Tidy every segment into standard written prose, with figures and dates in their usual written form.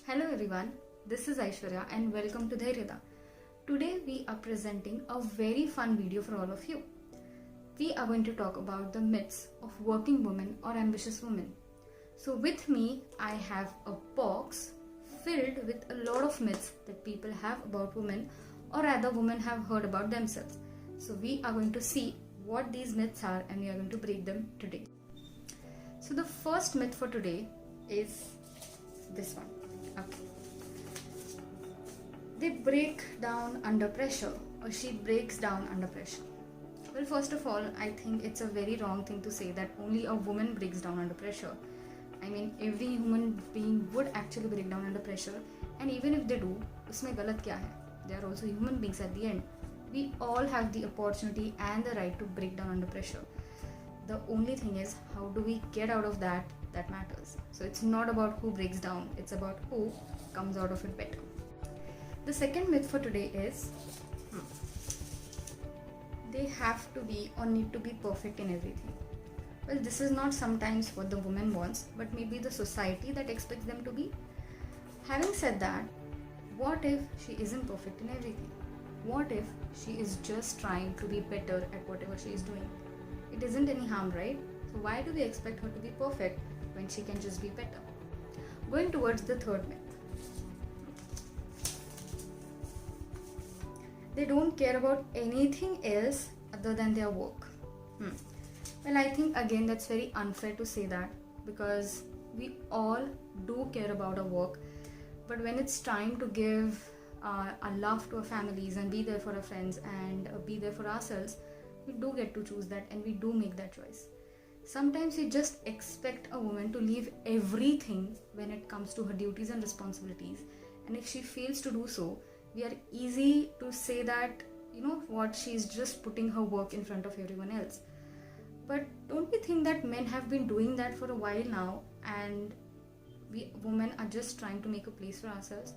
Hello everyone, this is Aishwarya and welcome to Dhairyada. Today we are presenting a very fun video for all of you. We are going to talk about the myths of working women or ambitious women. So with me I have a box filled with a lot of myths that people have about women or rather women have heard about themselves. So we are going to see what these myths are and we are going to break them today. So the first myth for today is this one. Okay. They break down under pressure, or she breaks down under pressure. Well, first of all, I think it's a very wrong thing to say that only a woman breaks down under pressure. I mean, every human being would actually break down under pressure, and even if they do, उसमें गलत क्या है? They are also human beings at the end. We all have the opportunity and the right to break down under pressure. The only thing is, how do we get out of that matters. So it's not about who breaks down, it's about who comes out of it better. The second myth for today is they have to be or need to be perfect in everything. Well, this is not sometimes what the woman wants, but maybe the society that expects them to be. Having said that, what if she isn't perfect in everything? What if she is just trying to be better at whatever she is doing? It isn't any harm, right? So why do we expect her to be perfect when she can just be better? Going towards the third myth. They don't care about anything else other than their work. Well, I think again that's very unfair to say that because we all do care about our work, but when it's time to give our love to our families and be there for our friends and be there for ourselves, we do get to choose that and we do make that choice. Sometimes we just expect a woman to leave everything when it comes to her duties and responsibilities, and if she fails to do so, we are easy to say that, you know what, she's just putting her work in front of everyone else. But don't we think that men have been doing that for a while now, and we women are just trying to make a place for ourselves?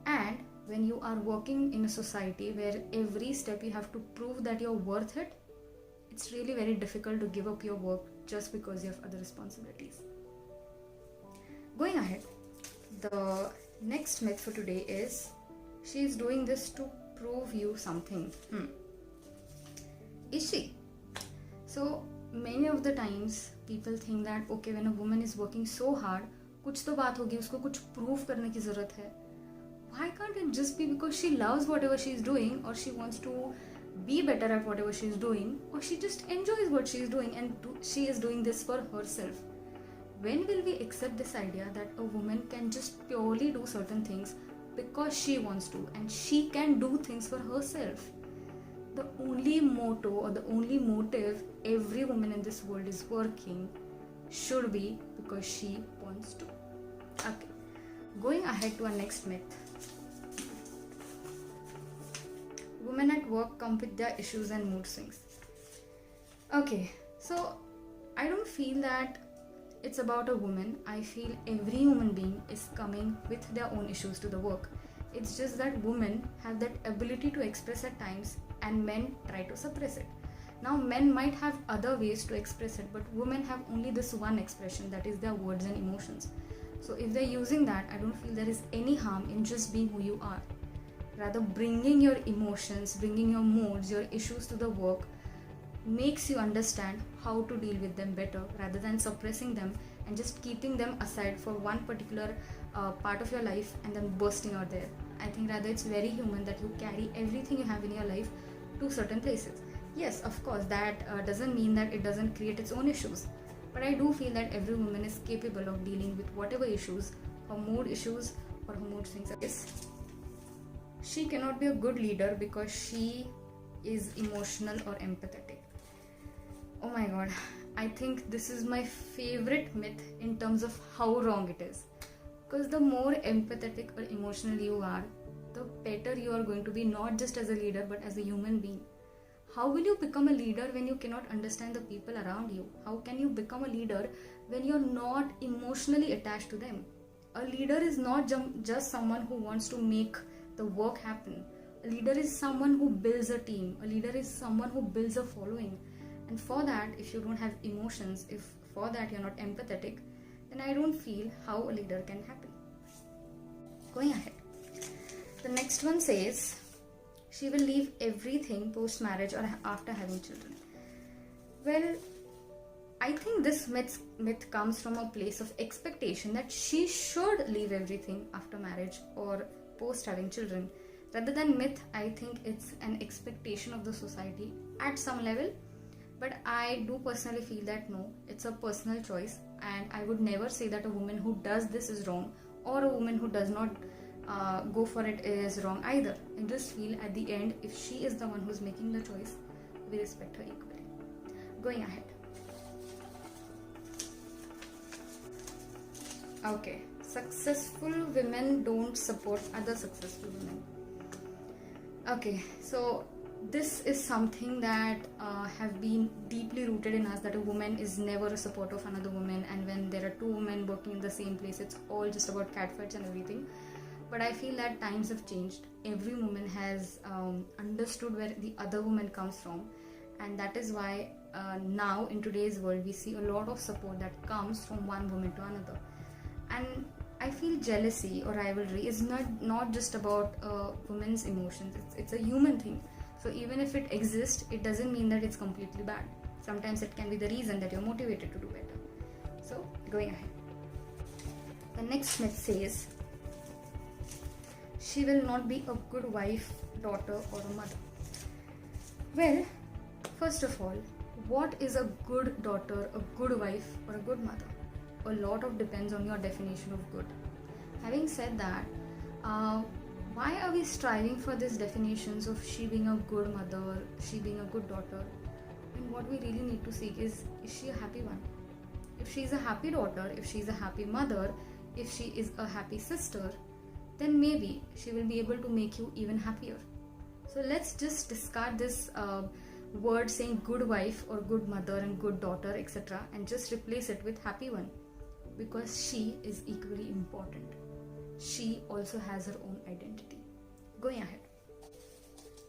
And when you are working in a society where every step you have to prove that you're worth it, it's really very difficult to give up your work just because you have other responsibilities. Going ahead, the next myth for today is she is doing this to prove you something. Is she? So many of the times people think that okay, when a woman is working so hard, कुछ तो बात होगी, उसको कुछ prove करने की जरूरत है. Why can't it just be because she loves whatever she is doing, or she wants to be better at whatever she is doing, or she just enjoys what she is doing and she is doing this for herself? When will we accept this idea that a woman can just purely do certain things because she wants to and she can do things for herself? The only motto or the only motive every woman in this world is working should be because she wants to. Okay, going ahead to our next myth. Women at work come with their issues and mood swings. Okay, so I don't feel that it's about a woman. I feel every human being is coming with their own issues to the work. It's just that women have that ability to express at times and men try to suppress it. Now men might have other ways to express it, but women have only this one expression, that is their words and emotions. So if they're using that, I don't feel there is any harm in just being who you are. Rather, bringing your emotions, bringing your moods, your issues to the work makes you understand how to deal with them better rather than suppressing them and just keeping them aside for one particular part of your life and then bursting out there. I think rather it's very human that you carry everything you have in your life to certain places. Yes, of course, that doesn't mean that it doesn't create its own issues. But I do feel that every woman is capable of dealing with whatever issues, her mood issues or her mood swings is. She cannot be a good leader because she is emotional or empathetic. Oh my god, I think this is my favorite myth in terms of how wrong it is. Because the more empathetic or emotional you are, the better you are going to be, not just as a leader but as a human being. How will you become a leader when you cannot understand the people around you? How can you become a leader when you're not emotionally attached to them? A leader is not just someone who wants to make the work happen. A leader is someone who builds a team. A leader is someone who builds a following. And for that, if you don't have emotions, if for that you're not empathetic, then I don't feel how a leader can happen. Going ahead. The next one says she will leave everything post marriage or after having children. Well, I think this myth comes from a place of expectation that she should leave everything after marriage or post having children. Rather than myth, I think it's an expectation of the society at some level. But I do personally feel that no, it's a personal choice, and I would never say that a woman who does this is wrong or a woman who does not go for it is wrong either. I just feel at the end, if she is the one who's making the choice, we respect her equally. Going ahead. Okay, successful women don't support other successful women. Okay, so this is something that have been deeply rooted in us, that a woman is never a support of another woman, and when there are two women working in the same place, it's all just about catfights and everything. But I feel that times have changed. Every woman has understood where the other woman comes from, and that is why now in today's world we see a lot of support that comes from one woman to another. And I feel jealousy or rivalry is not just about women's emotions. It's a human thing. So even if it exists, it doesn't mean that it's completely bad. Sometimes it can be the reason that you're motivated to do better. So going ahead. The next myth says she will not be a good wife, daughter, or a mother. Well, first of all, what is a good daughter, a good wife, or a good mother? A lot of depends on your definition of good. Having said that, why are we striving for these definitions of she being a good mother, she being a good daughter? And what we really need to seek is she a happy one? If she's a happy daughter, if she's a happy mother, if she is a happy sister, then maybe she will be able to make you even happier. So let's just discard this word saying good wife or good mother and good daughter, etc., and just replace it with happy one, because she is equally important. She also has her own identity. Going ahead.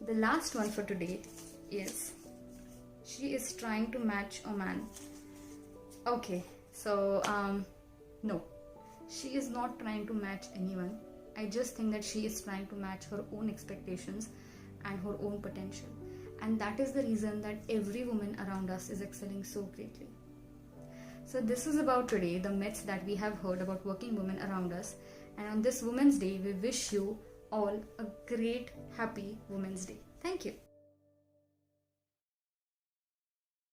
The last one for today is she is trying to match a man. Okay, so no, she is not trying to match anyone. I just think that she is trying to match her own expectations and her own potential. And that is the reason that every woman around us is excelling so greatly. So this is about today, the myths that we have heard about working women around us. And on this Women's Day, we wish you all a great, happy Women's Day. Thank you.